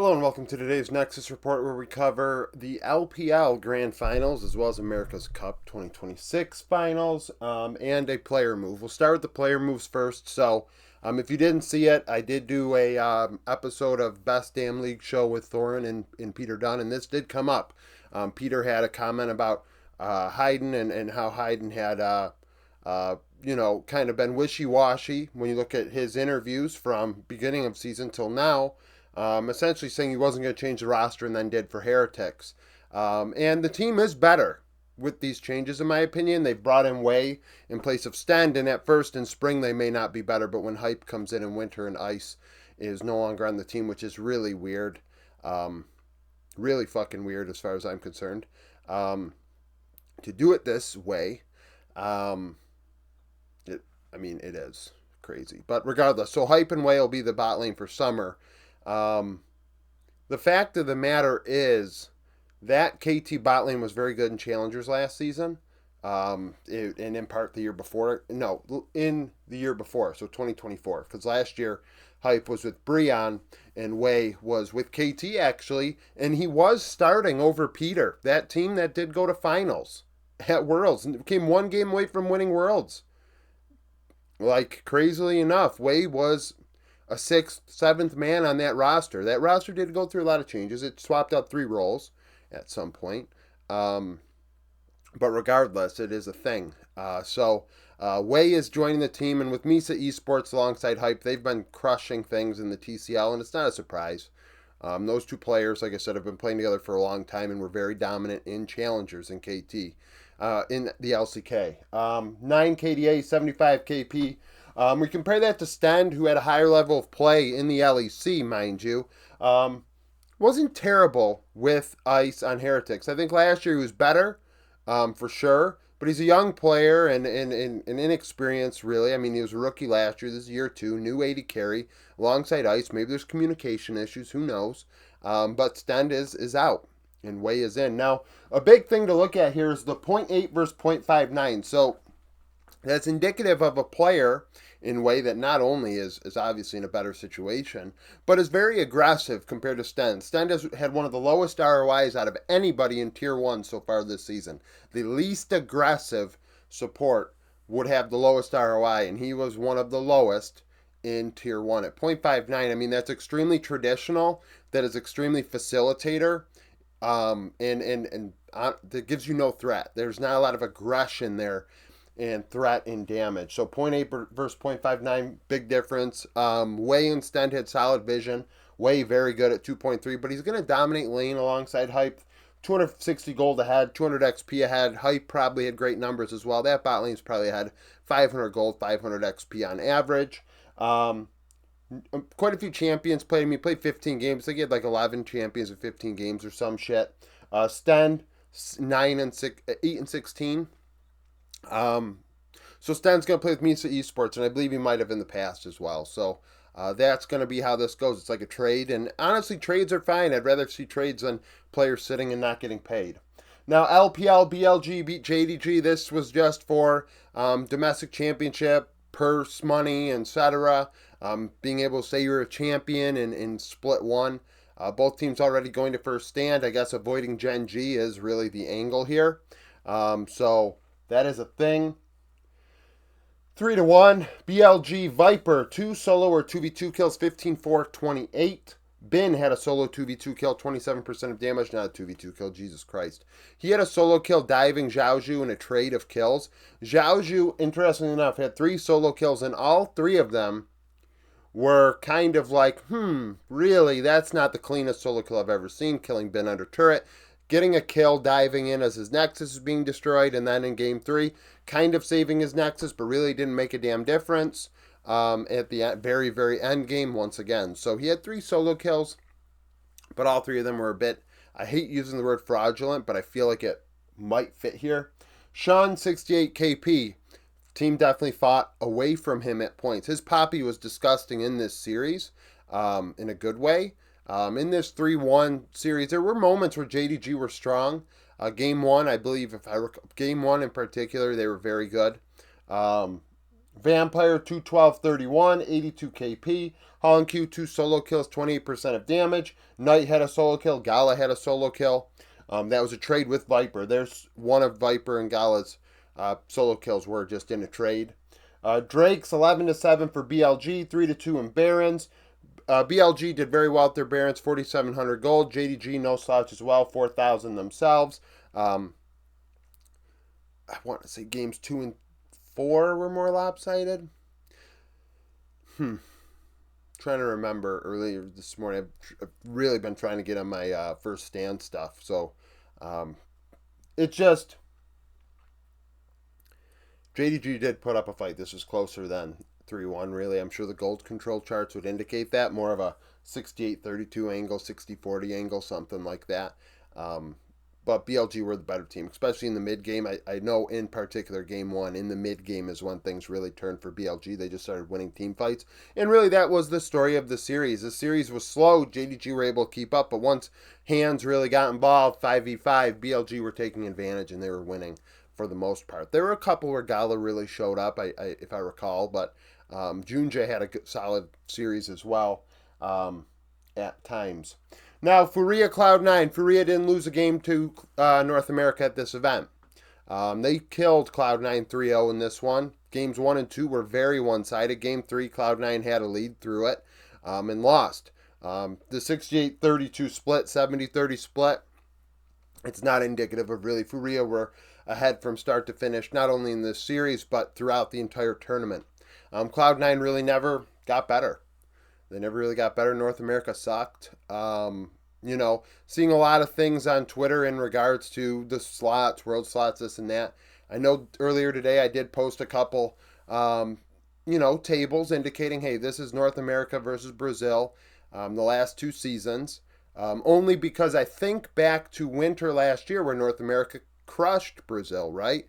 Hello and welcome to today's Nexus report where we cover the LPL Grand Finals as well as America's Cup 2026 Finals and a player move. We'll start with the player moves first. If you didn't see it, I did do a episode of Best Damn League Show with Thorin and Peter Dunn, and this did come up. Peter had a comment about Hayden and how Hayden had kind of been wishy-washy when you look at his interviews from beginning of season till now. Essentially saying he wasn't going to change the roster and then did for Heretics. And the team is better with these changes, in my opinion. They've brought in Way in place of Stend, and at first in spring they may not be better, but when Hype comes in winter and Ice is no longer on the team, which is really weird. Really fucking weird as far as I'm concerned. To do it this way, it is crazy. But regardless, so Hype and Way will be the bot lane for summer. The fact of the matter is that KT bot lane was very good in Challengers last season. And in part the year before. No, in the year before, so 2024. Because last year, Hype was with Breon and Way was with KT actually. And he was starting over Peter, that team that did go to finals at Worlds. And came one game away from winning Worlds. Like, crazily enough, Way was a sixth, seventh man on that roster. That roster did go through a lot of changes. It swapped out 3 roles at some point. But regardless, it is a thing. Way is joining the team, and with Misa Esports alongside Hype, they've been crushing things in the TCL, and it's not a surprise. Those two players, like I said, have been playing together for a long time and were very dominant in Challengers in KT, in the LCK. 9 KDA, 75 KP. We compare that to Stend, who had a higher level of play in the LEC, mind you. Wasn't terrible with Ice on Heretics. I think last year he was better, for sure. But he's a young player and inexperienced, really. I mean, he was a rookie last year. This is year 2. New 80 carry alongside Ice. Maybe there's communication issues. Who knows? But Stend is out and Way is in. Now, a big thing to look at here is the 0.8 versus 0.59. So that's indicative of a player in Way that not only is obviously in a better situation, but is very aggressive compared to Stend. Stend has had one of the lowest ROIs out of anybody in Tier 1 so far this season. The least aggressive support would have the lowest ROI, and he was one of the lowest in Tier 1 at 0.59. I mean, that's extremely traditional. That is extremely facilitator. That gives you no threat. There's not a lot of aggression there and threat and damage. So 0.8 versus 0.59, big difference. Way and Stend had solid vision. Way very good at 2.3, but he's going to dominate lane alongside Hype. 260 gold ahead, 200 XP ahead. Hype probably had great numbers as well. That bot lane's probably had 500 gold, 500 XP on average. Quite a few champions played him. He played 15 games. I think he had like 11 champions in 15 games or some shit. Stend, 8 and 16. So Stend's going to play with Misa Esports, and I believe he might have in the past as well. So that's going to be how this goes. It's like a trade, and honestly, trades are fine. I'd rather see trades than players sitting and not getting paid. Now, LPL, BLG beat JDG. This was just for domestic championship, purse money, etc. Being able to say you're a champion in split 1. Both teams already going to first stand. I guess avoiding Gen G is really the angle here. So that is a thing. 3-1. BLG Viper, 2 solo or 2v2 kills, 15-4, 28. Bin had a solo 2v2 kill, 27% of damage, not a 2v2 kill, Jesus Christ. He had a solo kill diving Zhaozhu in a trade of kills. Zhaozhu, interestingly enough, had 3 solo kills, and all 3 of them were kind of like, really, that's not the cleanest solo kill I've ever seen, killing Bin under turret. Getting a kill, diving in as his Nexus is being destroyed, and then in Game 3, kind of saving his Nexus, but really didn't make a damn difference at the very, very end game once again. So he had 3 solo kills, but all 3 of them were a bit, I hate using the word fraudulent, but I feel like it might fit here. Sean, 68 KP. Team definitely fought away from him at points. His Poppy was disgusting in this series, in a good way. In this 3-1 series, there were moments where JDG were strong. Game 1, I believe, Game 1 in particular, they were very good. Vampire 212.31, 82 KP. Holland Q 2 solo kills, 28% of damage. Knight had a solo kill. Gala had a solo kill. That was a trade with Viper. There's one of Viper and Gala's solo kills were just in a trade. Drake's 11-7 for BLG, 3-2 in Barons. BLG did very well with their Barons, 4,700 gold. JDG no slouch as well, 4,000 themselves. I want to say games 2 and 4 were more lopsided. Trying to remember earlier this morning. I've really been trying to get on my first stand stuff. So it just JDG did put up a fight. This was closer than 3-1, really. I'm sure the gold control charts would indicate that. More of a 68-32 angle, 60-40 angle, something like that. But BLG were the better team, especially in the mid game. I know in particular game 1, in the mid game is when things really turned for BLG. They just started winning team fights. And really that was the story of the series. The series was slow. JDG were able to keep up, but once hands really got involved, 5v5, BLG were taking advantage and they were winning for the most part. There were a couple where Gala really showed up, if I recall, but Junja had a good, solid series as well at times. Now, Furia Cloud9. Furia didn't lose a game to North America at this event. They killed Cloud9 3-0 in this one. Games 1 and 2 were very one-sided. Game 3, Cloud9 had a lead through it and lost. The 68-32 split, 70-30 split, it's not indicative of really Furia were ahead from start to finish, not only in this series, but throughout the entire tournament. Cloud9 really never got better. They never really got better. North America sucked. Seeing a lot of things on Twitter in regards to the slots, world slots, this and that. I know earlier today I did post a couple, tables indicating, hey, this is North America versus Brazil, the last 2 seasons. Only because I think back to winter last year where North America crushed Brazil, right?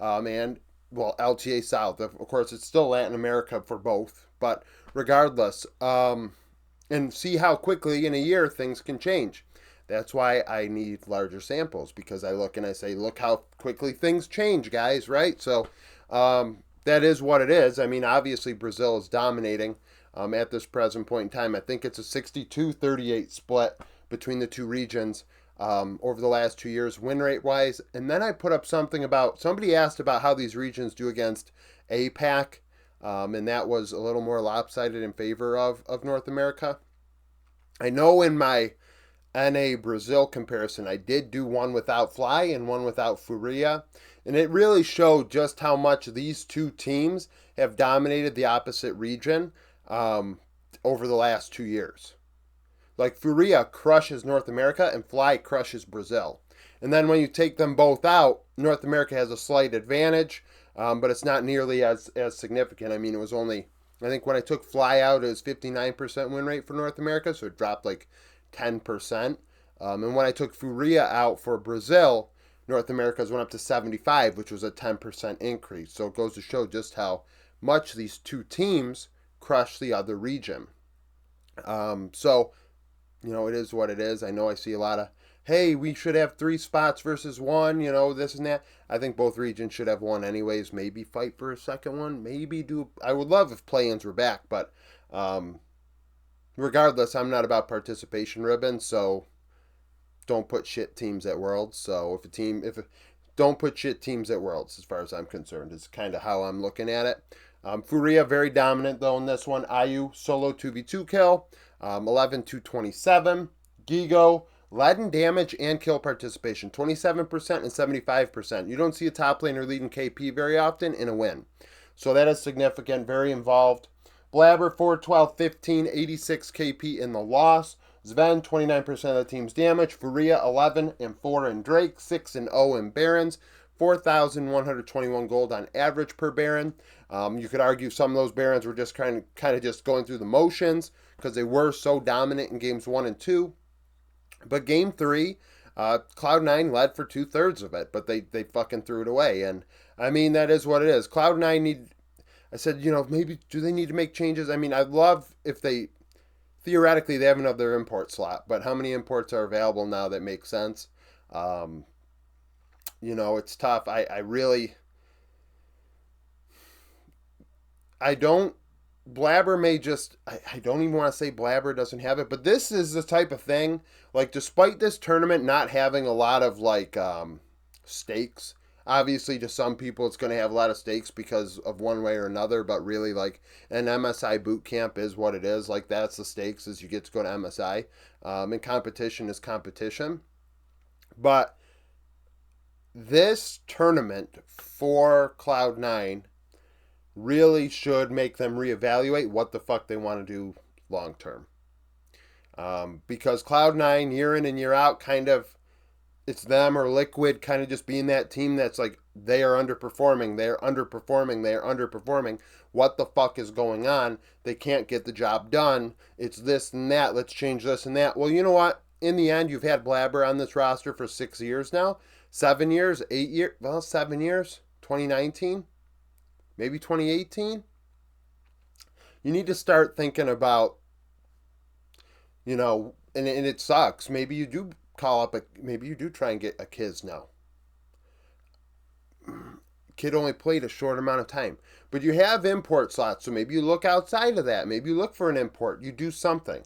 LTA South. Of course, it's still Latin America for both. But regardless, and see how quickly in a year things can change. That's why I need larger samples, because I look and I say, look how quickly things change, guys, right? So that is what it is. I mean, obviously Brazil is dominating at this present point in time. I think it's a 62-38 split between the two regions over the last 2 years, win rate wise. And then I put up something about, somebody asked about how these regions do against APAC. And that was a little more lopsided in favor of North America. I know in my NA Brazil comparison, I did do one without Fly and one without Furia. And it really showed just how much these two teams have dominated the opposite region over the last 2 years. Like Furia crushes North America and Fly crushes Brazil. And then when you take them both out, North America has a slight advantage. But it's not nearly as significant. I mean, it was only, I think when I took Fly out, it was 59% win rate for North America, so it dropped like 10%. And when I took Furia out for Brazil, North America's went up to 75, which was a 10% increase. So it goes to show just how much these two teams crush the other region. It is what it is. I know I see a lot of, hey, we should have 3 spots versus 1, this and that. I think both regions should have 1 anyways. Maybe fight for a second one. Maybe do. I would love if play-ins were back, but regardless, I'm not about participation ribbons, so don't put shit teams at Worlds. So don't put shit teams at Worlds, as far as I'm concerned. It's kind of how I'm looking at it. Furia very dominant though in this one. Ayu solo 2v2 kill, 11-27. Gigo led in damage and kill participation, 27% and 75%. You don't see a top laner leading KP very often in a win. So that is significant, very involved. Blabber 4-12-15, 86 KP in the loss. Sven 29% of the team's damage. Furia 11-4 in Drake, 6-0 in Barons. 4,121 gold on average per Baron. You could argue some of those Barons were just kind of just going through the motions because they were so dominant in games 1 and 2. But game 3, Cloud9 led for 2/3 of it, but they fucking threw it away. And I mean, that is what it is. Cloud9 I said, maybe do they need to make changes? I mean, I'd love if theoretically they have another import slot, but how many imports are available now that make sense? It's tough. I really, I don't. Blabber may just. I don't even want to say Blabber doesn't have it, but this is the type of thing. Like, despite this tournament not having a lot of like stakes, obviously to some people it's going to have a lot of stakes because of one way or another. But really, like an MSI boot camp is what it is. Like that's the stakes is you get to go to MSI, and competition is competition. But this tournament for Cloud9 really should make them reevaluate what the fuck they want to do long term. Because Cloud9, year in and year out, kind of, it's them or Liquid kind of just being that team that's like, they are underperforming, they're underperforming, they're underperforming. What the fuck is going on? They can't get the job done. It's this and that. Let's change this and that. Well, you know what? In the end, you've had Blabber on this roster for 6 years now. 7 years, 8 years, well, 7 years, 2019, maybe 2018. You need to start thinking about, and it sucks. Maybe you do maybe you do try and get a Kiz now. Kid only played a short amount of time. But you have import slots, so maybe you look outside of that. Maybe you look for an import. You do something.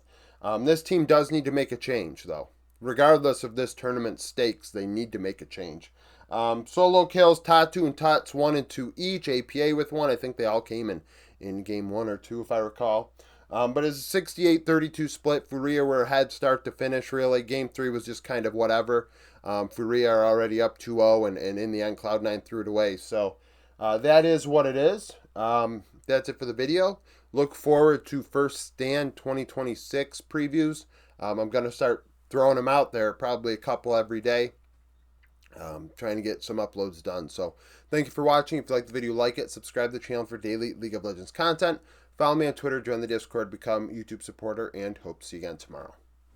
This team does need to make a change, though. Regardless of this tournament stakes, they need to make a change. Solo kills, Tatu and Tots 1 and 2 each. APA with 1. I think they all came in game 1 or 2, if I recall. But it's a 68-32 split. Furia were ahead start to finish, really. Game 3 was just kind of whatever. Furia are already up 2-0, and in the end, Cloud9 threw it away. So that is what it is. That's it for the video. Look forward to First Stand 2026 previews. I'm going to start throwing them out there, probably a couple every day. Trying to get some uploads done. So thank you for watching. If you like the video, like it. Subscribe to the channel for daily League of Legends content. Follow me on Twitter, join the Discord, become a YouTube supporter, and hope to see you again tomorrow.